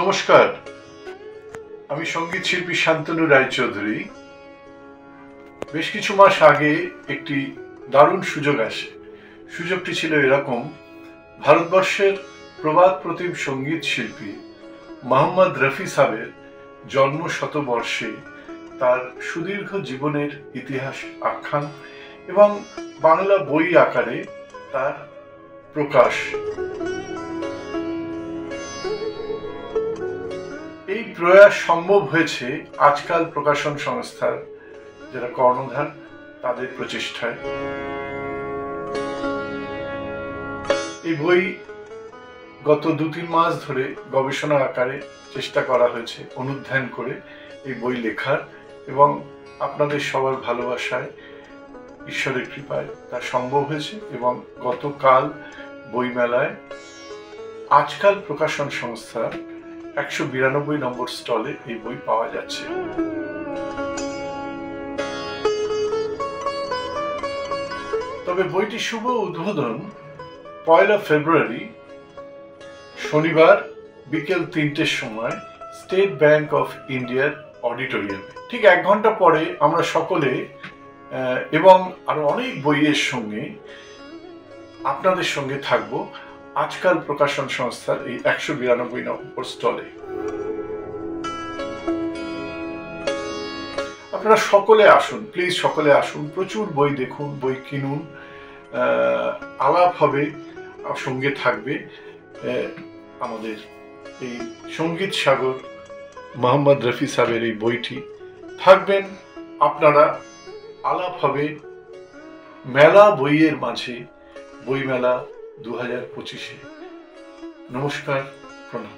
নমস্কার, আমি সঙ্গীত শিল্পী শান্তনু রায়চৌধুরী। বেশ কিছু মাস আগে একটি দারুণ সুযোগ আসে। সুযোগটি ছিল এরকম: ভারতবর্ষের প্রবাদ প্রতিম সঙ্গীত শিল্পী মোহাম্মদ রফি সাহেবের জন্ম শতবর্ষে তার সুদীর্ঘ জীবনের ইতিহাস আখ্যান এবং বাংলা বই আকারে তার প্রকাশ। এই প্রয়াস সম্ভব হয়েছে আজকাল প্রকাশন সংস্থার যারা কর্ণধার তাদের প্রচেষ্টায়। এই বই গত 2-3 মাস ধরে গবেষণা আকারে চেষ্টা করা হয়েছে অনুধ্যান করে এই বই লেখার, এবং আপনাদের সবার ভালোবাসায়, ঈশ্বরের কৃপায় তা সম্ভব হয়েছে। এবং গতকাল বইমেলায় আজকাল প্রকাশন সংস্থা 192 নম্বর স্টলে এই বই পাওয়া যাচ্ছে। তবে বইটি শুভ উদ্বোধন 1 ফেব্রুয়ারি শনিবার বিকেল 3টের সময় স্টেট ব্যাংক অফ ইন্ডিয়ার অডিটোরিয়ামে। ঠিক 1 ঘন্টা পরে আমরা সকলে এবং আরো অনেক বইয়ের সঙ্গে আপনাদের সঙ্গে থাকবো আজকাল প্রকাশন সংস্থার এই 192 নম্বর স্টলে। আপনারা সকলে আসুন, প্লিজ সকলে আসুন, প্রচুর বই দেখুন, বই কিনুন, আলাপ হবে, সঙ্গে থাকবে আমাদের এই সঙ্গীত সাগর মোহাম্মদ রফি সাহেবের এই বইটি। থাকবেন আপনারা, আলাপ হবে মেলা বইয়ের মাঝে, বইমেলা 2025-এ। নমস্কার, প্রণাম।